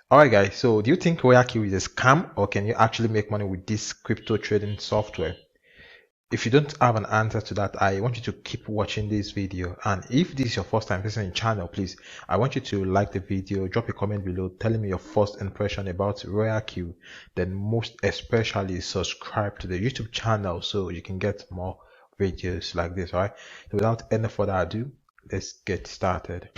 Alright guys, so do you think Royal Q is a scam, or can you actually make money with this crypto trading software? If you don't have an answer to that, I want you to keep watching this video. And if this is your first time visiting the channel, please, I want you to like the video, drop a comment below telling me your first impression about Royal Q. Then most especially subscribe to the YouTube channel so you can get more videos like this. Alright, so without any further ado, let's get started.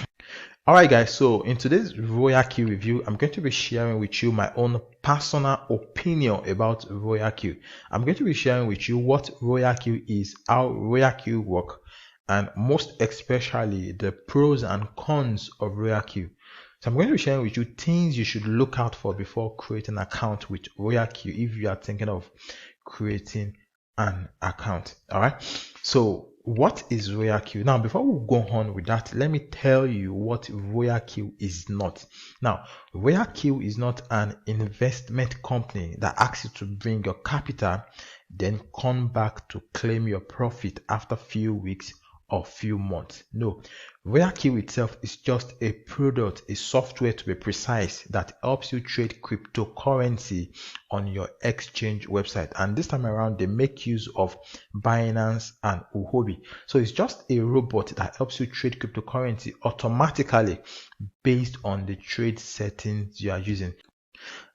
Alright guys, so in today's Royal Q review, I'm going to be sharing with you my own personal opinion about Royal Q. I'm going to be sharing with you what Royal Q is, how Royal Q work, and most especially the pros and cons of Royal Q. So I'm going to be sharing with you things you should look out for before creating an account with Royal Q if you are thinking of creating an account. Alright, so what is Royal Q? Now, before we go on with that, let me tell you what Royal Q is not. Now, Royal Q is not an investment company that asks you to bring your capital, then come back to claim your profit after few weeks or few months. No, Royal Q itself is just a product, a software to be precise, that helps you trade cryptocurrency on your exchange website. And this time around, they make use of Binance and Huobi. So it's just a robot that helps you trade cryptocurrency automatically based on the trade settings you are using.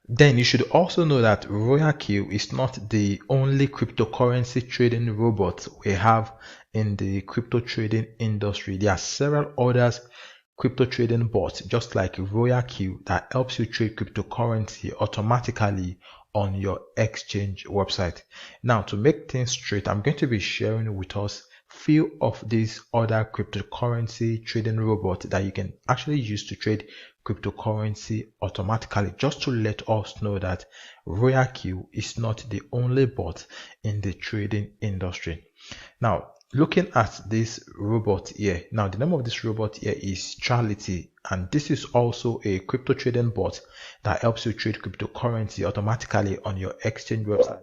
Then you should also know that Royal Q is not the only cryptocurrency trading robot we have in the crypto trading industry. There are several others crypto trading bots just like Royal Q that helps you trade cryptocurrency automatically on your exchange website. Now, to make things straight, I'm going to be sharing with us few of these other cryptocurrency trading robots that you can actually use to trade cryptocurrency automatically, just to let us know that Royal Q is not the only bot in the trading industry. Now, looking at this robot here, now the name of this robot here is Charity, and this is also a crypto trading bot that helps you trade cryptocurrency automatically on your exchange website,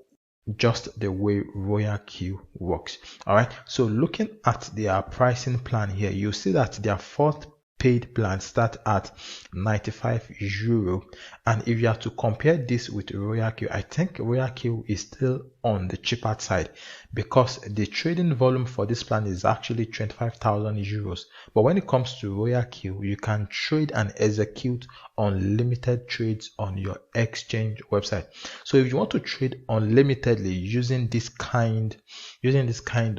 just the way Royal Q works. All right, so looking at their pricing plan here, you see that their fourth paid plan start at 95 euro, and if you have to compare this with Royal Q, I think Royal Q is still on the cheaper side because the trading volume for this plan is actually 25,000 euros. But when it comes to Royal Q, you can trade and execute unlimited trades on your exchange website. So if you want to trade unlimitedly using this kind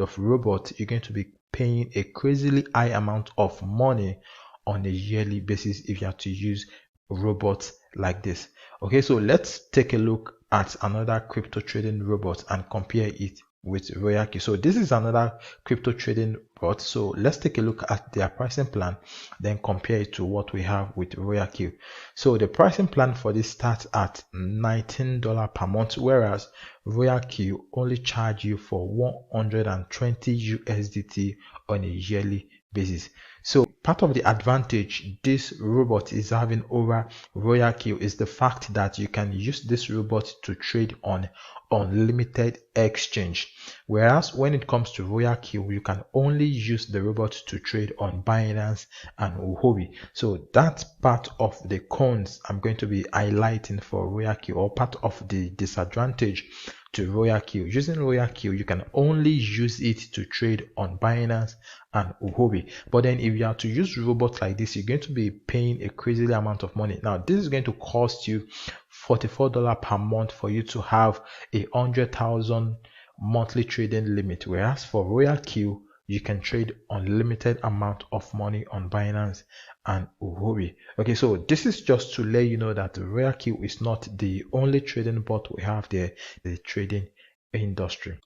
of robot, you're going to be paying a crazily high amount of money on a yearly basis if you have to use robots like this. Okay, so let's take a look at another crypto trading robot and compare it with Royal Q. So this is another crypto trading bot. So let's take a look at their pricing plan, then compare it to what we have with Royal Q. So the pricing plan for this starts at $19 per month, whereas Royal Q only charge you for 120 USDT on a yearly basis. So part of the advantage this robot is having over Royal Q is the fact that you can use this robot to trade on unlimited exchange, whereas when it comes to Royal Q, you can only use the robot to trade on Binance and Huobi. So that's part of the cons I'm going to be highlighting for Royal Q, or part of the disadvantage to Royal Q. Using Royal Q, you can only use it to trade on Binance and Huobi. But then if you are to use robots like this, you're going to be paying a crazy amount of money. Now, this is going to cost you $44 per month for you to have a 100,000 monthly trading limit, whereas for Royal Q, you can trade unlimited amount of money on Binance and Huobi. Okay, so this is just to let you know that Royal Q is not the only trading bot we have there, the trading industry.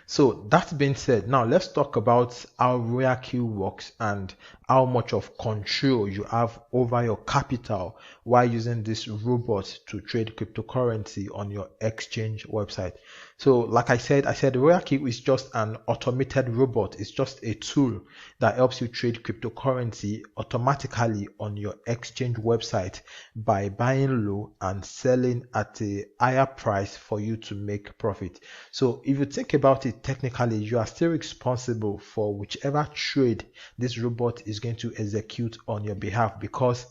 So that being said, now let's talk about how Royal Q works and how much of control you have over your capital while using this robot to trade cryptocurrency on your exchange website. So like I said Royal Q is just an automated robot. It's just a tool that helps you trade cryptocurrency automatically on your exchange website by buying low and selling at a higher price for you to make profit. So if you think about it, technically you are still responsible for whichever trade this robot is going to execute on your behalf, because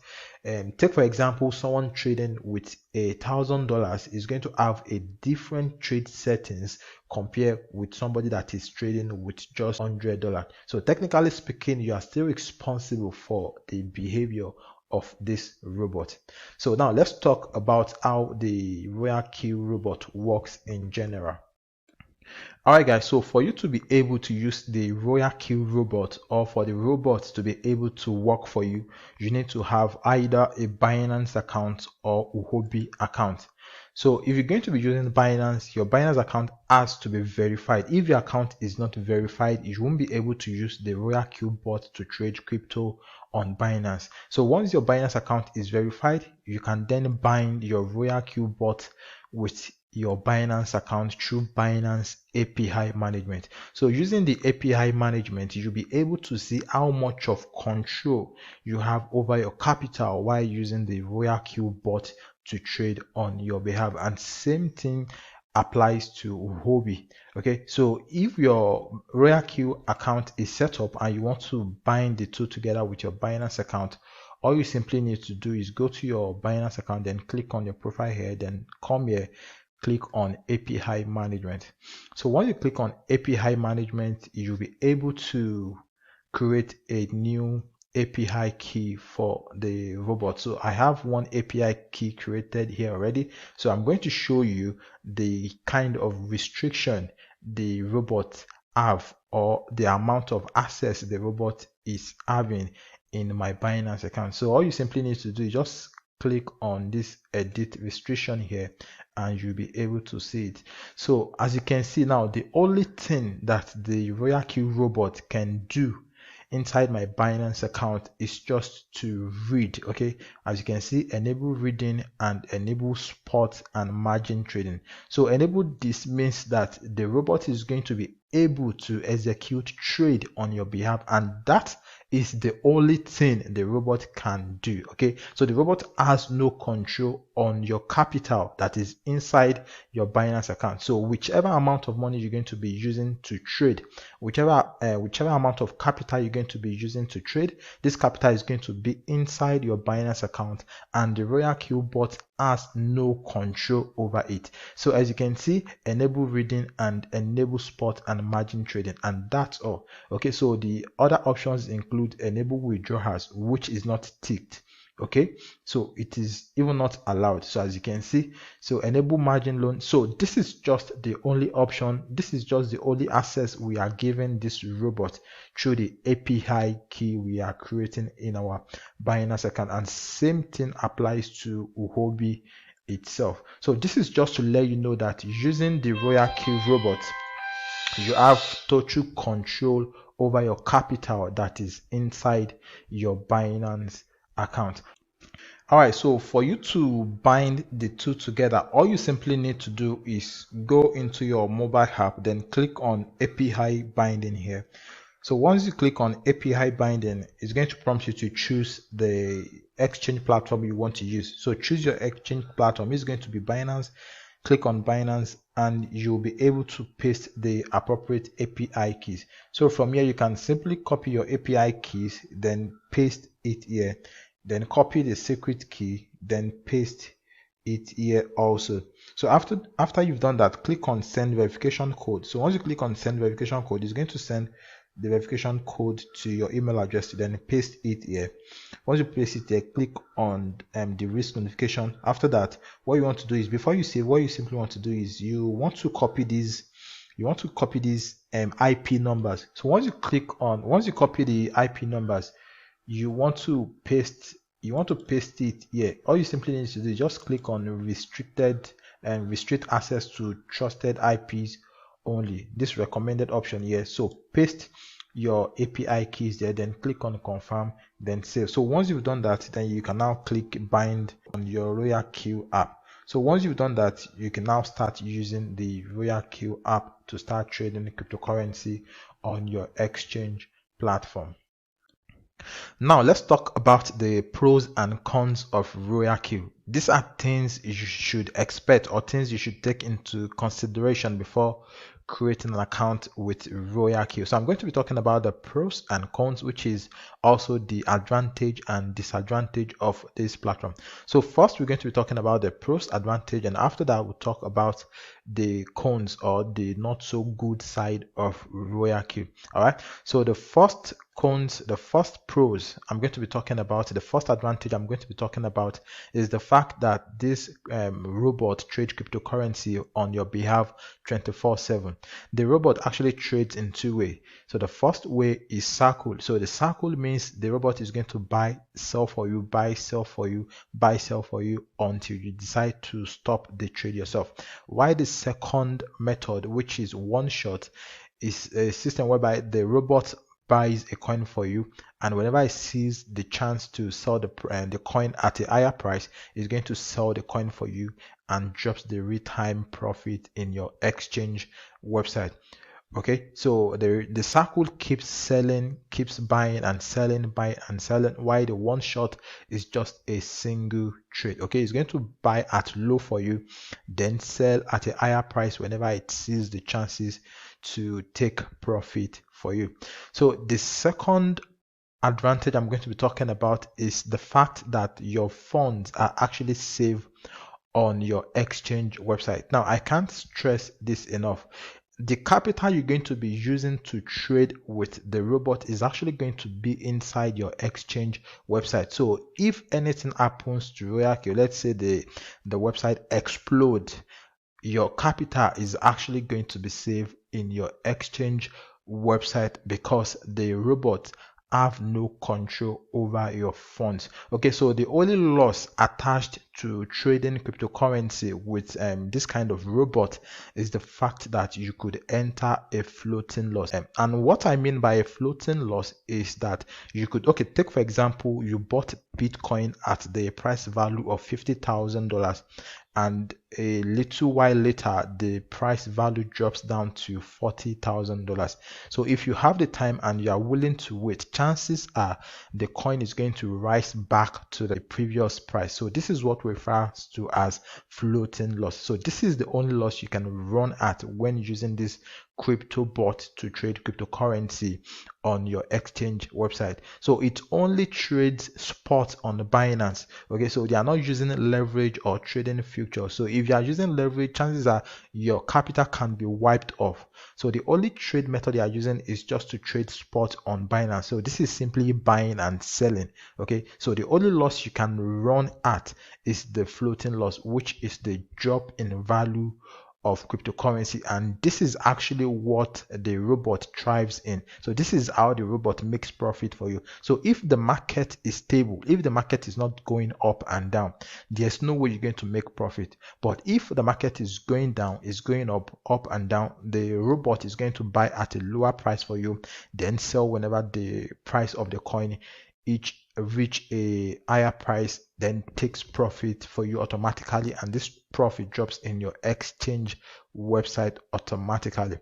Take for example, someone trading with $1,000 is going to have a different trade settings compared with somebody that is trading with just $100. So technically speaking, you are still responsible for the behavior of this robot. So now let's talk about how the Royal Q robot works in general. Alright guys, so for you to be able to use the Royal Q robot, or for the robot to be able to work for you, you need to have either a Binance account or a Huobi account. So if you're going to be using Binance, your Binance account has to be verified. If your account is not verified, you won't be able to use the Royal Q bot to trade crypto on Binance. So once your Binance account is verified, you can then bind your Royal Q bot with your Binance account through Binance API management. So using the API management, you'll be able to see how much of control you have over your capital while using the Royal Q bot to trade on your behalf. And same thing applies to Huobi. Okay, so if your Royal Q account is set up and you want to bind the two together with your Binance account, all you simply need to do is go to your Binance account, then click on your profile here, then come here, click on API management. So once you click on API management, you'll be able to create a new API key for the robot. So I have one API key created here already. So I'm going to show you the kind of restriction the robot have, or the amount of access the robot is having in my Binance account. So all you simply need to do is just click on this edit restriction here and you'll be able to see it. So as you can see now, the only thing that the Royal Q robot can do inside my Binance account is just to read. Okay, as you can see, enable reading and enable spot and margin trading. So enable this means that the robot is going to be able to execute trade on your behalf, and that is the only thing the robot can do. Okay, so the robot has no control on your capital that is inside your Binance account. So whichever amount of money you're going to be using to trade, whichever amount of capital you're going to be using to trade, this capital is going to be inside your Binance account, and the Royal Q bot has no control over it. So as you can see, enable reading and enable spot and margin trading, and that's all. Okay, so the other options include enable withdrawals, which is not ticked. Okay, so it is even not allowed. So as you can see, so enable margin loan. So this is just the only option, this is just the only access we are giving this robot through the API key we are creating in our Binance account, and same thing applies to Huobi itself. So this is just to let you know that using the Royal Q robot, you have total control over your capital that is inside your Binance account. Alright, so for you to bind the two together, all you simply need to do is go into your mobile app, then click on API binding here. So once you click on API binding, it's going to prompt you to choose the exchange platform you want to use. So choose your exchange platform. It's going to be Binance. Click on Binance and you'll be able to paste the appropriate API keys. So from here, you can simply copy your API keys, then paste it here. Then copy the secret key, then paste it here also. So after you've done that, click on send verification code. So once you click on send verification code, it's going to send the verification code to your email address, then paste it here. Once you paste it here, click on the risk notification. After that, what you want to do is, before you save, what you simply want to do is you want to copy these IP numbers. So once you copy the IP numbers, you want to paste it here. All you simply need to do is just click on restrict access to trusted IPs only, this recommended option here. So paste your API keys there, then click on confirm, then save. So once you've done that, then you can now click bind on your Royal Q app. So once you've done that, you can now start using the Royal Q app to start trading cryptocurrency on your exchange platform. Now let's talk about the pros and cons of Royal Q. These are things you should expect, or things you should take into consideration before creating an account with Royal Q. So I'm going to be talking about the pros and cons, which is also the advantage and disadvantage of this platform. So first we're going to be talking about the pros, advantage, and after that we'll talk about the cons or the not so good side of Royal Q. All right, so the first cons, the first pros I'm going to be talking about, the first advantage I'm going to be talking about is the fact that this robot trades cryptocurrency on your behalf 24/7. The robot actually trades in two ways. So the first way is circle. So the circle means the robot is going to buy, sell for you, buy, sell for you, buy, sell for you until you decide to stop the trade yourself. While the second method, which is one shot, is a system whereby the robot buys a coin for you, and whenever it sees the chance to sell the coin at a higher price, it's going to sell the coin for you and drops the real-time profit in your exchange website. Okay, so the circle keeps selling, keeps buying and selling, while the one shot is just a single trade. Okay, it's going to buy at low for you, then sell at a higher price whenever it sees the chances to take profit for you. So the second advantage I'm going to be talking about is the fact that your funds are actually saved on your exchange website. Now, I can't stress this enough. The capital you're going to be using to trade with the robot is actually going to be inside your exchange website. So if anything happens to Royal Q, let's say the website explodes, your capital is actually going to be saved in your exchange website because the robot have no control over your funds. Okay, so the only loss attached to trading cryptocurrency with this kind of robot is the fact that you could enter a floating loss. And what I mean by a floating loss is that you could, okay, take for example, you bought Bitcoin at the price value of $50,000, and a little while later the price value drops down to $40,000. So if you have the time and you are willing to wait, chances are the coin is going to rise back to the previous price. So this is what we refer to as floating loss. So this is the only loss you can run at when using this crypto bot to trade cryptocurrency on your exchange website. So it only trades spot on the Binance. Okay, so they are not using leverage or trading futures. So if you are using leverage, chances are your capital can be wiped off. So the only trade method they are using is just to trade spot on Binance. So this is simply buying and selling. Okay, so the only loss you can run at is the floating loss, which is the drop in value of cryptocurrency, and this is actually what the robot thrives in. So this is how the robot makes profit for you. So if the market is stable, if the market is not going up and down, there's no way you're going to make profit. But if the market is going down, is going up and down, the robot is going to buy at a lower price for you, then sell whenever the price of the coin reach a higher price, then takes profit for you automatically, and this profit drops in your exchange website automatically.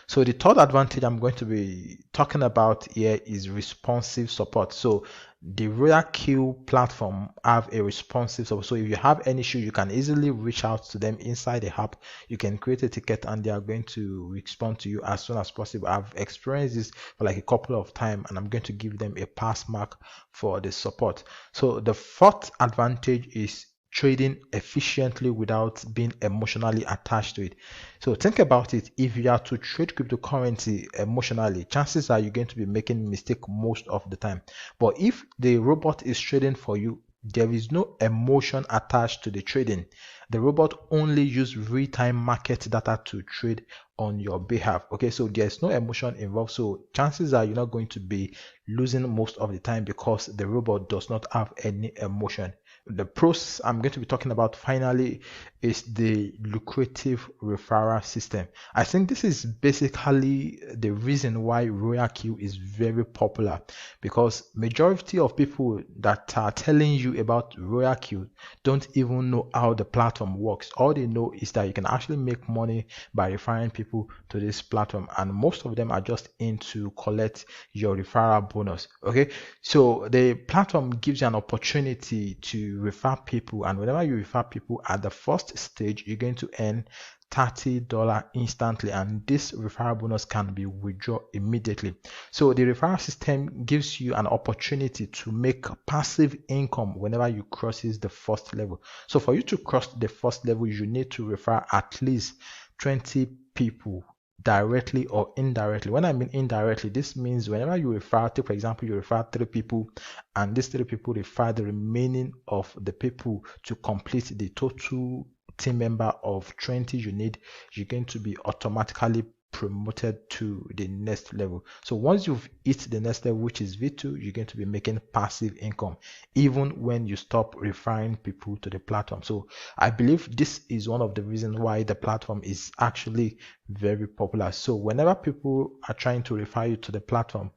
So the third advantage I'm going to be talking about here is responsive support. So the Royal Q platform have a responsive support. So if you have any issue, you can easily reach out to them inside the app. You can create a ticket and they are going to respond to you as soon as possible. I've experienced this for like a couple of times, and I'm going to give them a pass mark for the support. So the fourth advantage is trading efficiently without being emotionally attached to it. So think about it. If you are to trade cryptocurrency emotionally, chances are you're going to be making mistake most of the time. But if the robot is trading for you, there is no emotion attached to the trading. The robot only uses real-time market data to trade on your behalf. Okay, so there's no emotion involved. So chances are you're not going to be losing most of the time because the robot does not have any emotion. The pros I'm going to be talking about finally is the lucrative referral system. I think this is basically the reason why Royal Q is very popular, because majority of people that are telling you about Royal Q don't even know how the platform works. All they know is that you can actually make money by referring people to this platform, and most of them are just in to collect your referral bonus. Okay, so the platform gives you an opportunity to refer people, and whenever you refer people at the first stage, you're going to earn $30 instantly, and this referral bonus can be withdrawn immediately. So the referral system gives you an opportunity to make passive income whenever you crosses the first level. So for you to cross the first level, you need to refer at least 20 people directly or indirectly. When I mean indirectly, this means whenever you refer, take for example, you refer 3 people and these 3 people refer the remaining of the people to complete the total team member of 20 you need, you're going to be automatically promoted to the next level. So once you've hit the next level, which is V2, you're going to be making passive income even when you stop referring people to the platform. So I believe this is one of the reasons why the platform is actually very popular. So whenever people are trying to refer you to the platform,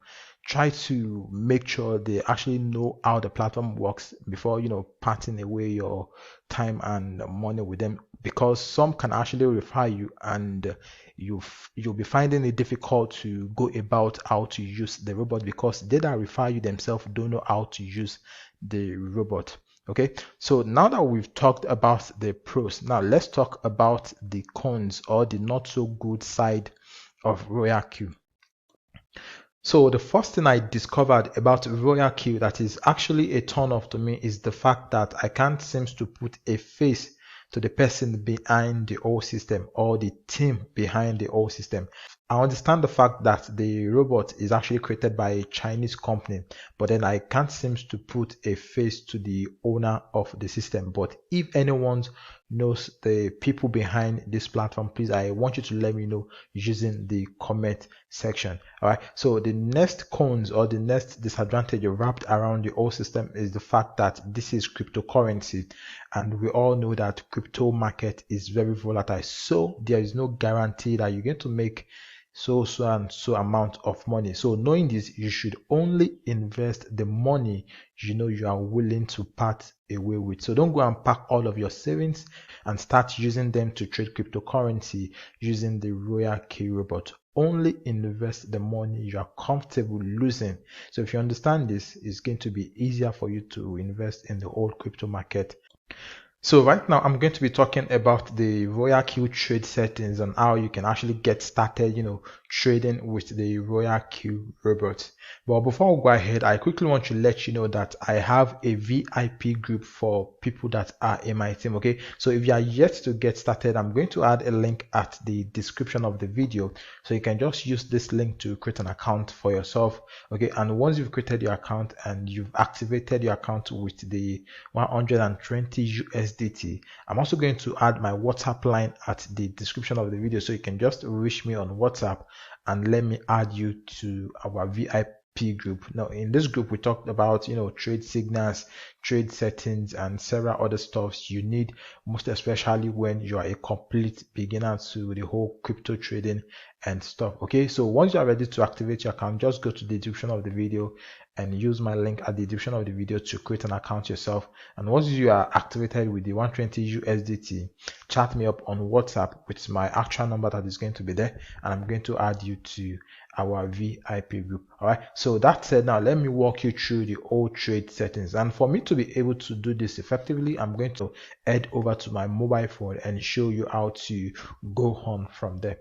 try to make sure they actually know how the platform works before parting away your time and money with them, because some can actually refer you and you'll be finding it difficult to go about how to use the robot, because they that refer you themselves don't know how to use the robot. Okay, so now that we've talked about the pros, now let's talk about the cons or the not so good side of Royal Q. So the first thing I discovered about Royal Q that is actually a turn off to me is the fact that I can't seem to put a face to the person behind the whole system or the team behind the whole system. I understand the fact that the robot is actually created by a Chinese company, but then I can't seem to put a face to the owner of the system. But if anyone knows the people behind this platform, please, I want you to let me know using the comment section. All right, so the next cons or the next disadvantage wrapped around the whole system is the fact that this is cryptocurrency, and we all know that crypto market is very volatile, so there is no guarantee that you're going to make so and so amount of money. So knowing this, you should only invest the money you are willing to part away with. So don't go and pack all of your savings and start using them to trade cryptocurrency using the Royal Q robot. Only invest the money you are comfortable losing. So if you understand this, it's going to be easier for you to invest in the whole crypto market. So right now I'm going to be talking about the Royal Q trade settings and how you can actually get started, trading with the Royal Q robot. But before we go ahead, I quickly want to let you know that I have a VIP group for people that are in my team. Okay, so if you are yet to get started, I'm going to add a link at the description of the video, so you can just use this link to create an account for yourself. Okay, and once you've created your account and you've activated your account with the 120 USDT, I'm also going to add my WhatsApp line at the description of the video, so you can just reach me on WhatsApp and let me add you to our VIP group. Now in this group we talked about trade signals, trade settings, and several other stuffs you need, most especially when you are a complete beginner to the whole crypto trading and stuff. Okay, so once you are ready to activate your account, just go to the description of the video and use my link at the description of the video to create an account yourself. And once you are activated with the 120 USDT, chat me up on WhatsApp with my actual number that is going to be there, and I'm going to add you to our VIP group. All right, so that said, now let me walk you through the whole trade settings. And for me to be able to do this effectively, I'm going to head over to my mobile phone and show you how to go on from there.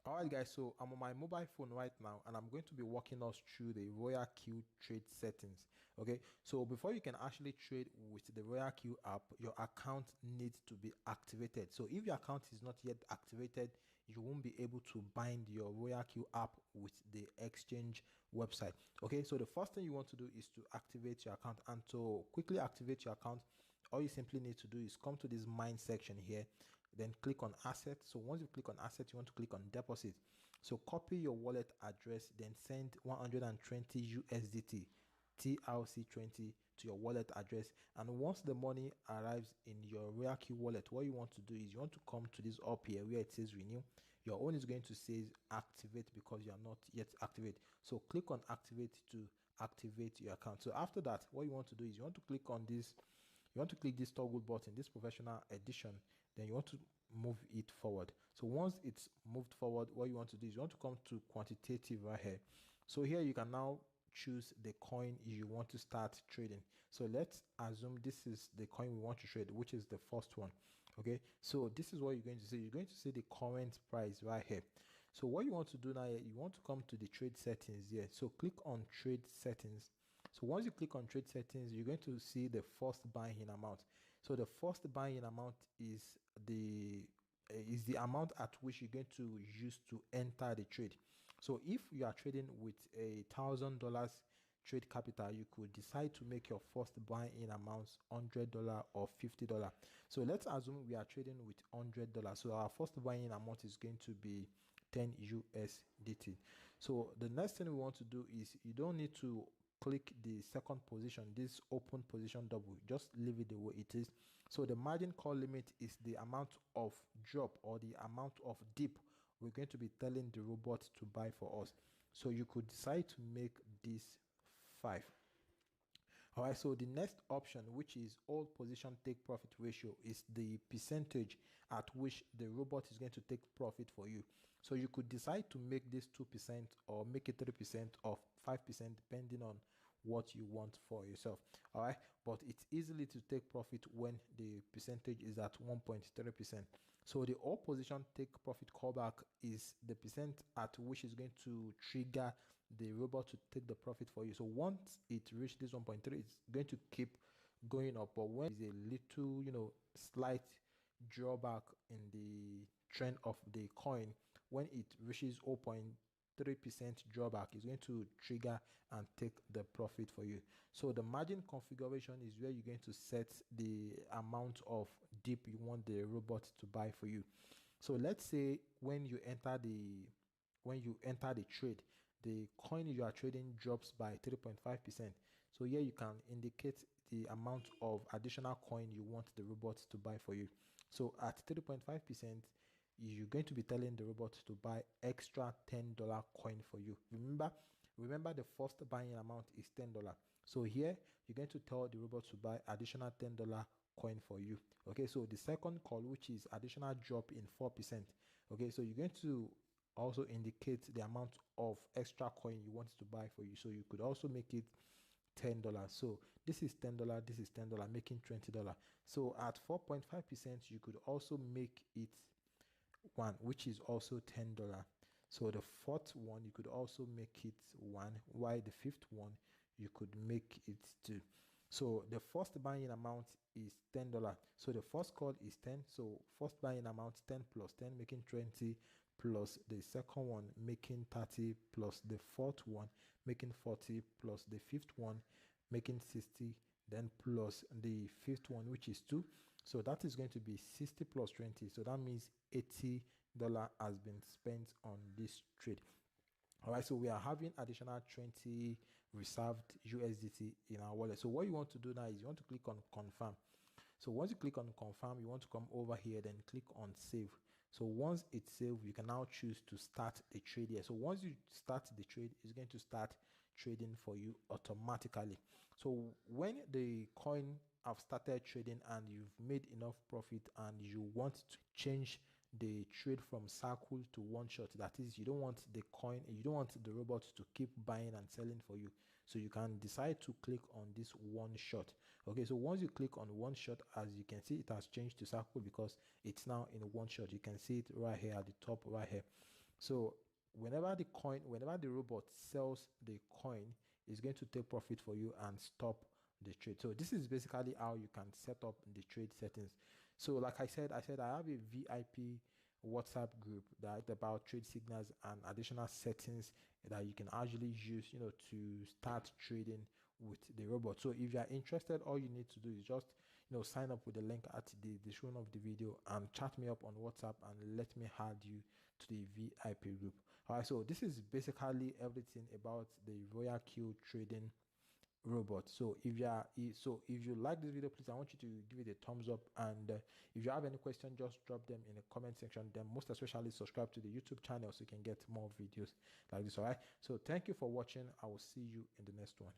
Alright guys, so I'm on my mobile phone right now and I'm going to be walking us through the Royal Q trade settings. Okay, so before you can actually trade with the Royal Q app, your account needs to be activated. So if your account is not yet activated, you won't be able to bind your Royal Q app with the exchange website. Okay, so the first thing you want to do is to activate your account, and to quickly activate your account, all you simply need to do is come to this mine section here, then click on asset. So once you click on asset, you want to click on deposit. So copy your wallet address, then send 120 USDT TRC20 to your wallet address. And once the money arrives in your Royal Q wallet, what you want to do is you want to come to this up here where it says renew. Your own is going to say activate because you are not yet activated. So click on activate to activate your account. So after that, what you want to do is you want to click on this, you want to click this toggle button, this professional edition, then you want to move it forward. So once it's moved forward, what you want to do is you want to come to quantitative right here. So here you can now choose the coin you want to start trading. So let's assume this is the coin we want to trade, which is the first one. Okay, so this is what you're going to see. You're going to see the current price right here. So what you want to do now, you want to come to the trade settings here. So click on trade settings. So once you click on trade settings, you're going to see the first buy-in amount. So the first buy-in amount is the amount at which you're going to use to enter the trade. So if you are trading with $1,000 trade capital, you could decide to make your first buy-in amounts $100 or $50. So let's assume we are trading with $100. So our first buy-in amount is going to be 10 USDT. So the next thing we want to do is, you don't need to click the second position, this open position double, just leave it the way it is. So the margin call limit is the amount of drop or the amount of dip we're going to be telling the robot to buy for us. So you could decide to make this 5. All right, so the next option, which is all position take profit ratio, is the percentage at which the robot is going to take profit for you. So you could decide to make this 2% or make it 3% or 5%, depending on what you want for yourself. All right, but it's easily to take profit when the percentage is at 1.3%. So the all position take profit callback is the percent at which is going to trigger the robot to take the profit for you. So once it reaches this 1.3, it's going to keep going up, but when there's a little slight drawback in the trend of the coin, when it reaches 0.3% drawback, is going to trigger and take the profit for you. So the margin configuration is where you're going to set the amount of dip you want the robot to buy for you. So let's say when you enter the trade, the coin you are trading drops by 3.5%. So here you can indicate the amount of additional coin you want the robot to buy for you. So at 3.5%, you're going to be telling the robot to buy extra $10 coin for you. Remember the first buying amount is $10. So here you're going to tell the robot to buy additional $10 coin for you. Okay, so the second call, which is additional drop in 4%. Okay, so you're going to also indicate the amount of extra coin you want to buy for you. So you could also make it $10. So this is $10, this is $10, making $20. So at 4.5%, you could also make it 1, which is also $10. So the fourth one, you could also make it 1, while the fifth one, you could make it 2. So the first buying amount is $10. So the first call is 10. So first buying amount 10 plus 10, making 20, plus the second one making 30, plus the fourth one making 40, plus the fifth one making 60, then plus the fifth one, which is 2. So that is going to be 60 plus 20. So that means $80 has been spent on this trade. All right, so we are having additional 20 reserved USDT in our wallet. So what you want to do now is you want to click on confirm. So once you click on confirm, you want to come over here, then click on save. So once it's saved, you can now choose to start the trade here. So once you start the trade, it's going to start trading for you automatically. So when the coin have started trading and you've made enough profit and you want to change the trade from circle to one shot, that is, you don't want the coin, you don't want the robot to keep buying and selling for you, so you can decide to click on this one shot. Okay, so once you click on one shot, as you can see, it has changed to circle because it's now in one shot. You can see it right here at the top right here. So whenever the robot sells the coin, it's going to take profit for you and stop the trade. So this is basically how you can set up the trade settings. So like I said I have a VIP WhatsApp group that's about trade signals and additional settings that you can actually use to start trading with the robot. So if you are interested, all you need to do is just sign up with the link at the description of the video and chat me up on WhatsApp and let me add you to the VIP group. All right, so this is basically everything about the Royal Q trading robot. So if you like this video, please, I want you to give it a thumbs up, and if you have any question, just drop them in the comment section. Then most especially subscribe to the YouTube channel so you can get more videos like this. All right, so thank you for watching. I will see you in the next one.